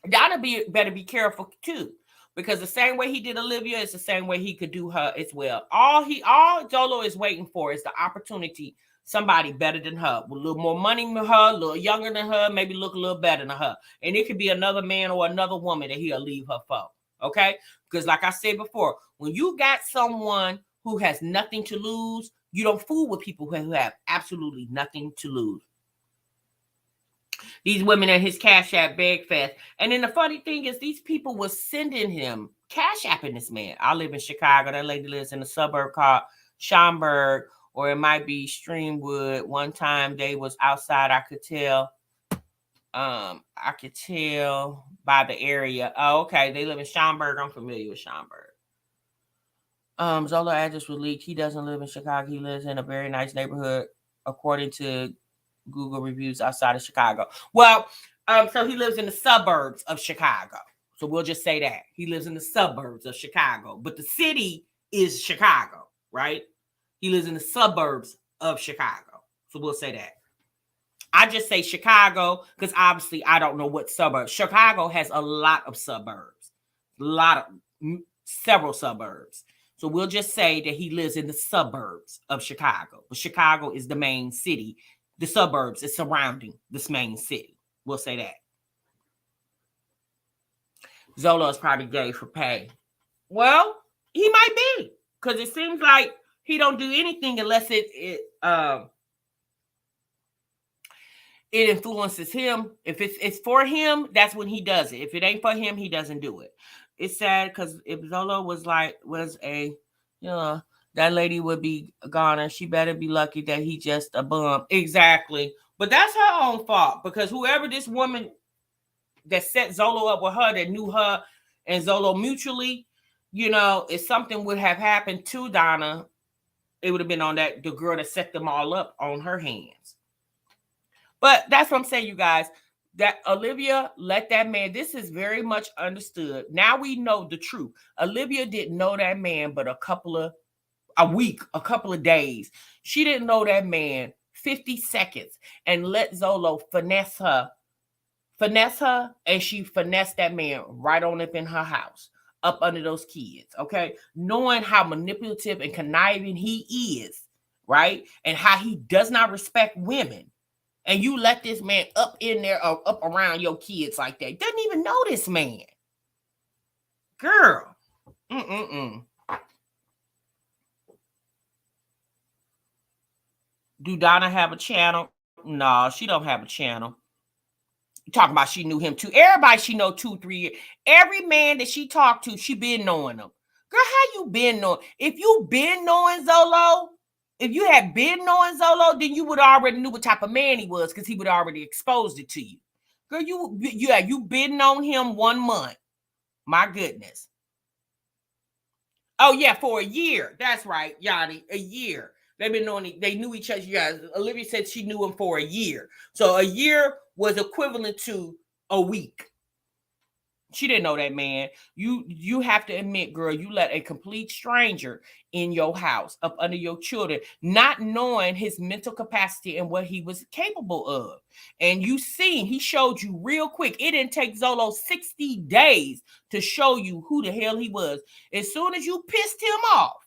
Donna better be careful too, because the same way he did Olivia is the same way he could do her as well. All Zolo is waiting for is the opportunity, somebody better than her, with a little more money than her, a little younger than her, maybe look a little better than her. And it could be another man or another woman that he'll leave her for. Okay? Because like I said before, when you got someone who has nothing to lose, you don't fool with people who have absolutely nothing to lose. These women at his Cash App beg fest. And then the funny thing is, these people were sending him Cash Apping this man. I live in Chicago. That lady lives in a suburb called Schaumburg, or it might be Streamwood. One time they was outside. I could tell by the area. Oh, okay. They live in Schaumburg. I'm familiar with Schaumburg. Zolo address was leaked. He doesn't live in Chicago. He lives in a very nice neighborhood, according to Google reviews, outside of Chicago. Well, so he lives in the suburbs of Chicago. So we'll just say that. He lives in the suburbs of Chicago. But the city is Chicago, right? He lives in the suburbs of Chicago. So we'll say that. I just say Chicago because obviously I don't know what suburbs. Chicago has a lot of suburbs. Several suburbs. So we'll just say that he lives in the suburbs of Chicago. But Chicago is the main city. The suburbs is surrounding this main city. We'll say that. Zolo is probably gay for pay. Well, he might be. Because it seems like he don't do anything unless it influences him. If it's for him, that's when he does it. If it ain't for him, he doesn't do it. It's sad because if Zolo was a, that lady would be gone, and she better be lucky that he just a bum. Exactly. But that's her own fault, because whoever this woman that set Zolo up with her, that knew her and Zolo mutually, if something would have happened to Donna, it would have been on the girl that set them all up on her hands. But that's what I'm saying, you guys. That Olivia let that man, this is very much understood. Now we know the truth. Olivia didn't know that man but a couple of days. She didn't know that man 50 seconds and let Zolo finesse her, and she finessed that man right on up in her house, up under those kids, okay? Knowing how manipulative and conniving he is, right? And how he does not respect women. And you let this man up in there or up around your kids like that. Doesn't even know this man. Girl. Do Donna have a channel? No, she don't have a channel. Talking about she knew him too. Everybody she know 2-3 years. Every man that she talked to, she been knowing them. Girl, how you been knowing? If you been knowing Zolo, if you had been knowing Zolo, then you would already knew what type of man he was because he would already exposed it to you. Girl, you been on him 1 month. My goodness. Oh yeah, for a year. That's right, Yanni. A year. They've been knowing. They knew each other. You guys. Olivia said she knew him for a year. So a year was equivalent to a week. She didn't know that man. You have to admit, girl, you let a complete stranger in your house, up under your children, not knowing his mental capacity and what he was capable of. And you seen, he showed you real quick. It didn't take Zolo 60 days to show you who the hell he was. As soon as you pissed him off,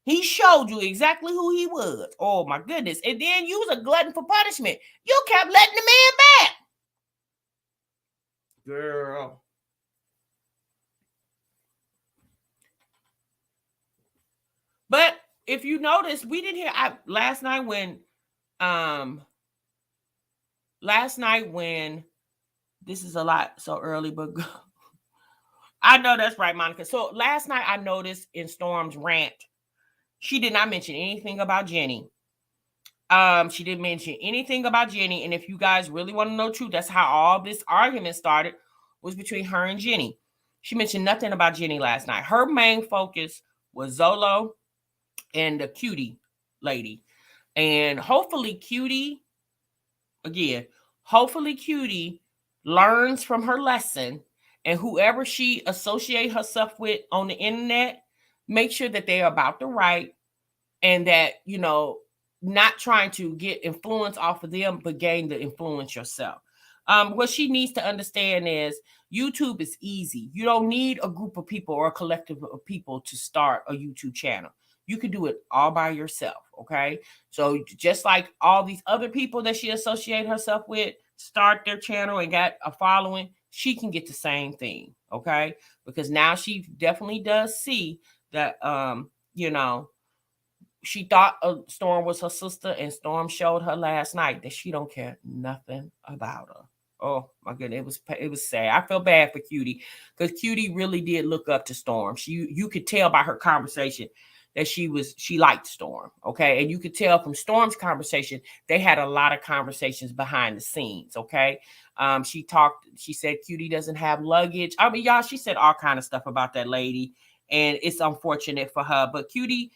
he showed you exactly who he was. Oh my goodness. And then you was a glutton for punishment. You kept letting the man back. Girl. But if you notice, we didn't hear last night when this is a lot so early, but I know that's right, Monica. So last night I noticed in Storm's rant, she did not mention anything about Jenny. She didn't mention anything about Jenny. And if you guys really want to know the truth, that's how all this argument started, was between her and Jenny. She mentioned nothing about Jenny last night. Her main focus was Zolo and the cutie lady. And hopefully cutie learns from her lesson, and whoever she associate herself with on the internet, make sure that they're about the right, and that, not trying to get influence off of them, but gain the influence yourself. What she needs to understand is YouTube is easy. You don't need a group of people or a collective of people to start a YouTube channel. You can do it all by yourself, okay? So just like all these other people that she associated herself with start their channel and got a following, she can get the same thing, okay? Because now she definitely does see that, she thought Storm was her sister, and Storm showed her last night that she don't care nothing about her. Oh my goodness, it was sad. I feel bad for Cutie, because Cutie really did look up to Storm. You could tell by her conversation that she liked Storm, okay? And you could tell from Storm's conversation, they had a lot of conversations behind the scenes, okay? She said Cutie doesn't have luggage. I mean, y'all, she said all kind of stuff about that lady, and it's unfortunate for her. But Cutie,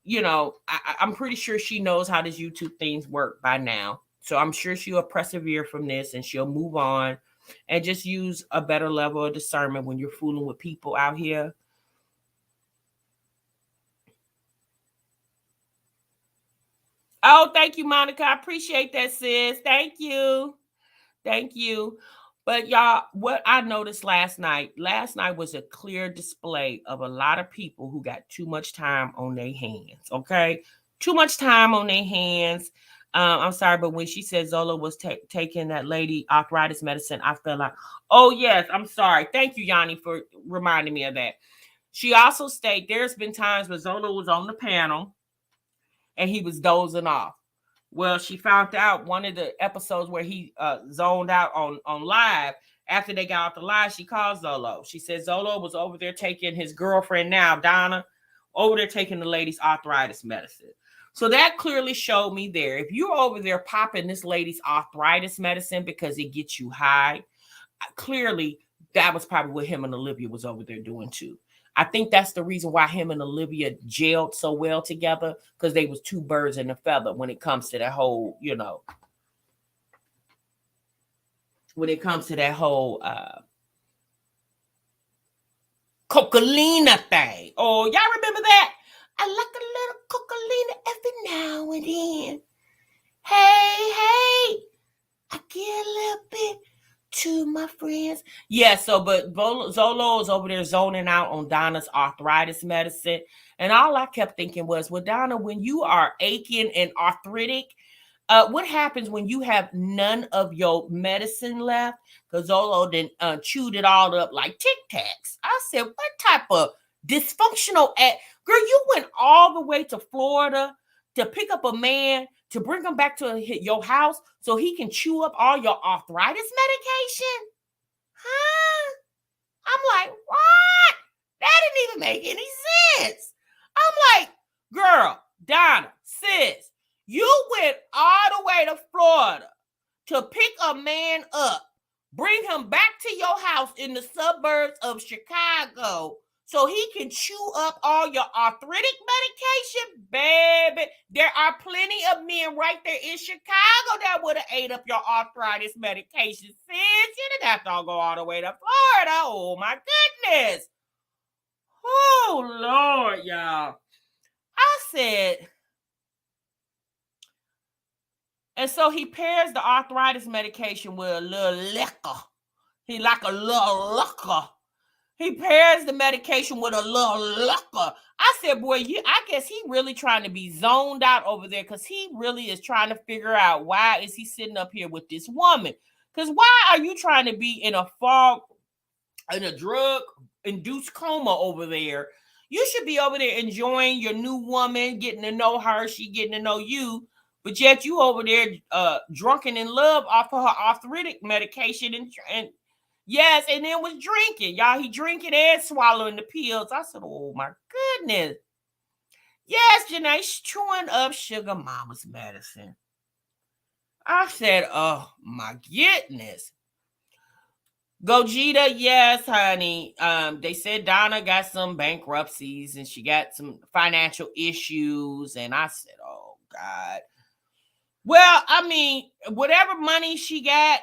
I'm pretty sure she knows how this YouTube things work by now. So I'm sure she'll persevere from this, and she'll move on and just use a better level of discernment when you're fooling with people out here. Oh, thank you, Monica. I appreciate that, sis. Thank you. But y'all, what I noticed last night was a clear display of a lot of people who got too much time on their hands, okay? Too much time on their hands. I'm sorry, but when she said Zola was taking that lady arthritis medicine, I felt like, oh, yes, I'm sorry. Thank you, Yanni, for reminding me of that. She also stated there's been times where Zola was on the panel and he was dozing off. Well, she found out one of the episodes where he zoned out on live. After they got off the live, she called Zolo. She said Zolo was over there taking his girlfriend now, Donna, over there taking the lady's arthritis medicine. So that clearly showed me there. If you're over there popping this lady's arthritis medicine because it gets you high, clearly that was probably what him and Olivia was over there doing too. I think that's the reason why him and Olivia gelled so well together, because they was two birds in a feather when it comes to that whole, when it comes to that whole Cocalina thing. Oh, y'all remember that? I like a little Cocalina every now and then. Hey, I get a little bit to my friends. Yeah, but Zolo is over there zoning out on Donna's arthritis medicine. And all I kept thinking was, well, Donna, when you are aching and arthritic, what happens when you have none of your medicine left? Because Zolo then chewed it all up like Tic Tacs. I said, what type of dysfunctional girl, you went all the way to Florida to pick up a man to bring him back to your house so he can chew up all your arthritis medication? Huh? I'm like, what? That didn't even make any sense. I'm like, girl, Donna, sis, you went all the way to Florida to pick a man up, bring him back to your house in the suburbs of Chicago so he can chew up all your arthritic medication? Baby, there are plenty of men right there in Chicago that would have ate up your arthritis medication, sis. You didn't have to go all the way to Florida. Oh, my goodness. Oh, Lord, y'all. I said... And so he pairs the arthritis medication with a little liquor. He like a little liquor. He pairs the medication with a little liquor. I said, boy, I guess he really trying to be zoned out over there, because he really is trying to figure out why is he sitting up here with this woman. Because why are you trying to be in a fog, in a drug-induced coma over there? You should be over there enjoying your new woman, getting to know her, she getting to know you. But yet you over there drunken in love off of her arthritic medication and yes, and then was drinking. Y'all, he drinking and swallowing the pills. I said, oh my goodness. Yes, Janae's chewing up Sugar Mama's medicine. I said, oh my goodness. Gogeta, yes, honey. They said Donna got some bankruptcies and she got some financial issues. And I said, oh God. Well, I mean, whatever money she got,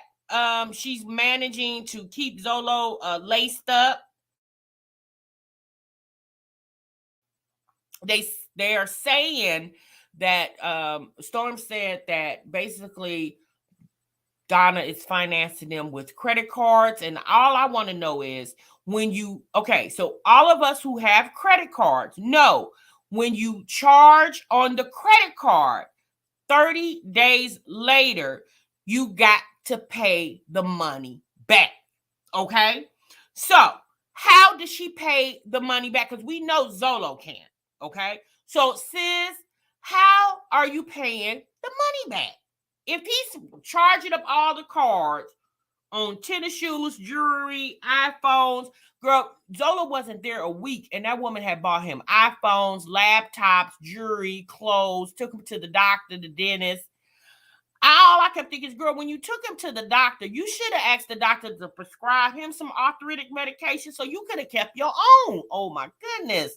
she's managing to keep Zolo laced up. They are saying that Storm said that basically Donna is financing them with credit cards. And all I want to know is so all of us who have credit cards know when you charge on the credit card, 30 days later, you got to pay the money back. Okay? So, how does she pay the money back? Because we know Zolo can't. Okay? So, sis, how are you paying the money back? If he's charging up all the cards on tennis shoes, jewelry, iPhones, girl, Zola wasn't there a week, and that woman had bought him iPhones, laptops, jewelry, clothes, took him to the doctor, the dentist. All I kept thinking is, girl, when you took him to the doctor, you should have asked the doctor to prescribe him some arthritic medication so you could have kept your own. Oh, my goodness.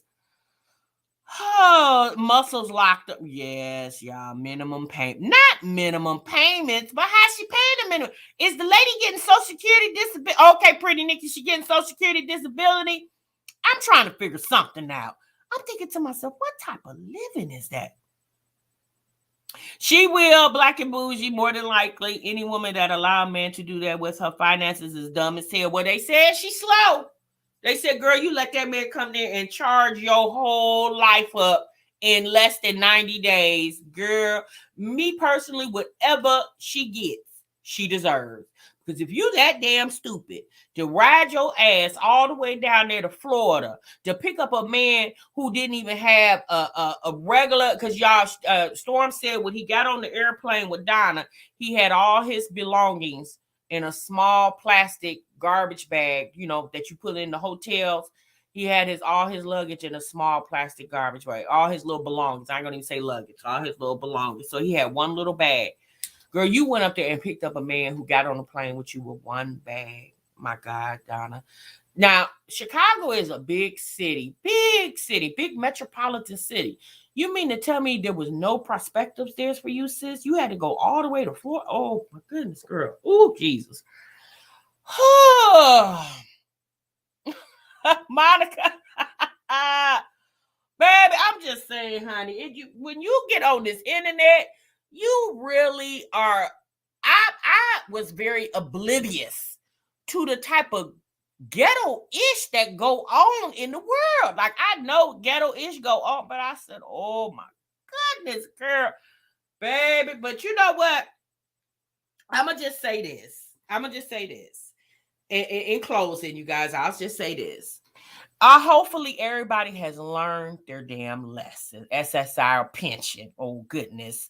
Oh, muscles locked up. Yes, y'all. Minimum payment. Not minimum payments, but how she paying the minimum? Is the lady getting Social Security disability? Okay, pretty Nikki, she getting Social Security disability. I'm trying to figure something out. I'm thinking to myself, what type of living is that? She will, black and bougie, more than likely. Any woman that allow a man to do that with her finances is dumb as hell. Well, they said she's slow. They said, girl, you let that man come there and charge your whole life up in less than 90 days. Girl, me personally, whatever she gets, she deserves. Because if you that damn stupid to ride your ass all the way down there to Florida to pick up a man who didn't even have a regular, because y'all, Storm said when he got on the airplane with Donna, he had all his belongings in a small plastic garbage bag, that you put in the hotels. He had all his luggage in a small plastic garbage bag, all his little belongings. I ain't gonna even say luggage, all his little belongings. So he had one little bag. Girl, you went up there and picked up a man who got on the plane with you with one bag. my God, Donna. Now, Chicago is a big city, big metropolitan city. You mean to tell me there was no prospective stairs for you, sis? You had to go all the way to Florida? Oh, my goodness, girl. Oh, Jesus. Monica. Baby, I'm just saying, honey, when you get on this internet, you really are. I was very oblivious to the type of ghetto-ish that go on in the world. Like, I know ghetto-ish go on, but I said, oh my goodness, girl, baby. But you know what? I'm going to just say this. In closing, you guys, I'll just say this. Hopefully everybody has learned their damn lesson. SSI pension. Oh, goodness.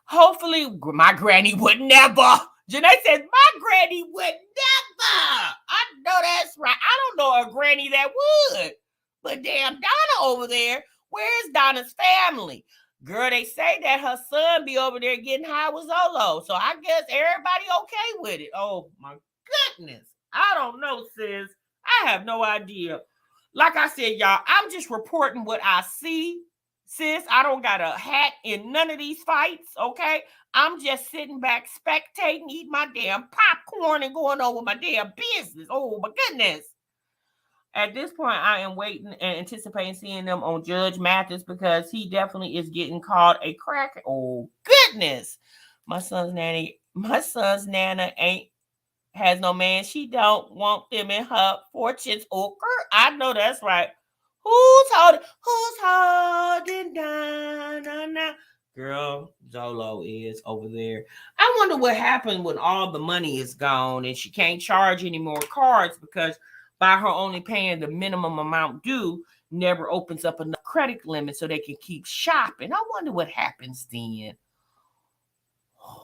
Hopefully my granny would never. Janae says, my granny would never. I know that's right. I don't know a granny that would. But damn Donna over there, where's Donna's family? Girl, they say that her son be over there getting high with Zolo. So I guess everybody okay with it. Oh, my goodness. I don't know, sis. I have no idea. Like I said, y'all, I'm just reporting what I see. Sis, I don't got a hat in none of these fights, okay? I'm just sitting back, spectating, eating my damn popcorn and going on with my damn business. Oh, my goodness. At this point, I am waiting and anticipating seeing them on Judge Mathis because he definitely is getting called a cracker. Oh, goodness. My son's nana has no man. She don't want them in her fortunes. Oh, I know that's right. Who's holding down? Girl, Zolo is over there. I wonder what happened when all the money is gone and she can't charge any more cards because by her only paying the minimum amount due, never opens up enough credit limit so they can keep shopping. I wonder what happens then.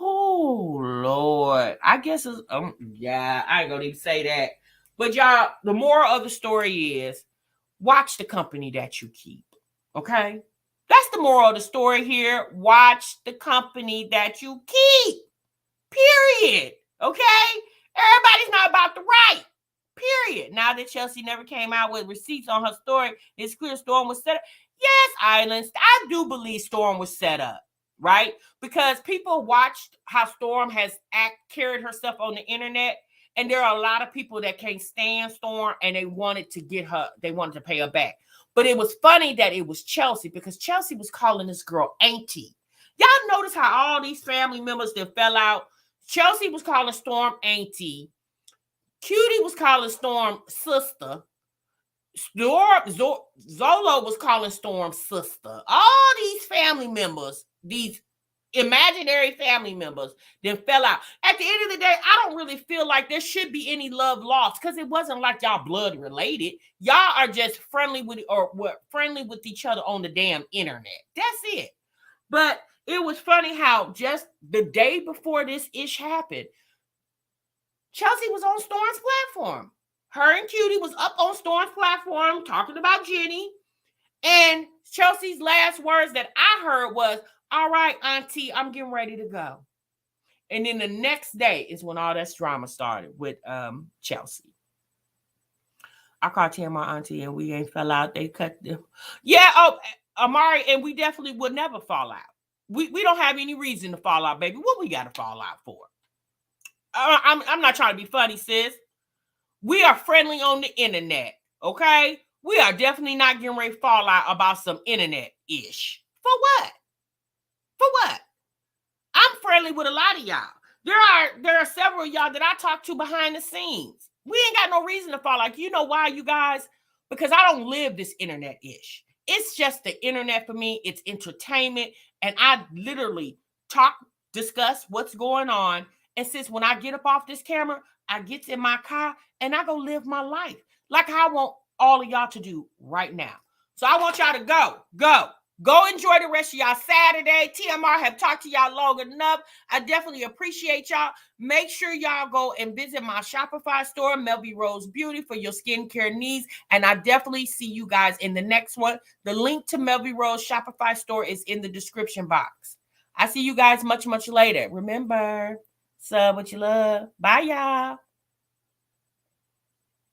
Oh, Lord. I guess it's, yeah, I ain't gonna even say that. But y'all, the moral of the story is, watch the company that you keep, okay? That's the moral of the story here. Watch the company that you keep, period, okay? Everybody's not about the right, period. Now that Chelsea never came out with receipts on her story, it's clear Storm was set up. Yes, Islands, I do believe Storm was set up, right? Because people watched how Storm has carried herself on the internet. And there are a lot of people that can't stand Storm and they wanted to pay her back. But it was funny that it was Chelsea because Chelsea was calling this girl auntie. Y'all notice how all these family members that fell out? Chelsea was calling Storm auntie. Cutie was calling Storm sister. Zolo was calling Storm sister. All these family members, these imaginary family members, then fell out. At the end of the day, I don't really feel like there should be any love lost because it wasn't like y'all blood related. Y'all are just friendly with each other on the damn internet. That's it. But it was funny how just the day before this ish happened, Chelsea was on Storm's platform. Her and Cutie was up on Storm's platform talking about Jenny. And Chelsea's last words that I heard was, all right, auntie, I'm getting ready to go. And then the next day is when all that drama started with Chelsea. I called him my auntie and we ain't fell out. They cut them. Yeah, Amari, and we definitely would never fall out. We don't have any reason to fall out, baby. What we got to fall out for? I'm not trying to be funny, sis. We are friendly on the internet, okay? We are definitely not getting ready to fall out about some internet-ish. For what? For what? I'm friendly with a lot of y'all. There are several of y'all that I talk to behind the scenes. We ain't got no reason to fall out. You know why, you guys? Because I don't live this internet-ish. It's just the internet for me. It's entertainment. And I literally discuss what's going on. And since when I get up off this camera, I get in my car and I go live my life like I want all of y'all to do right now. So I want y'all to go enjoy the rest of y'all Saturday. TMR have talked to y'all long enough. I definitely appreciate y'all. Make sure y'all go and visit my Shopify store, MELVIROSE Beauty, for your skincare needs. And I definitely see you guys in the next one. The link to MELVIROSE Shopify store is in the description box. I see you guys much, much later. Remember, sub what you love. Bye, y'all.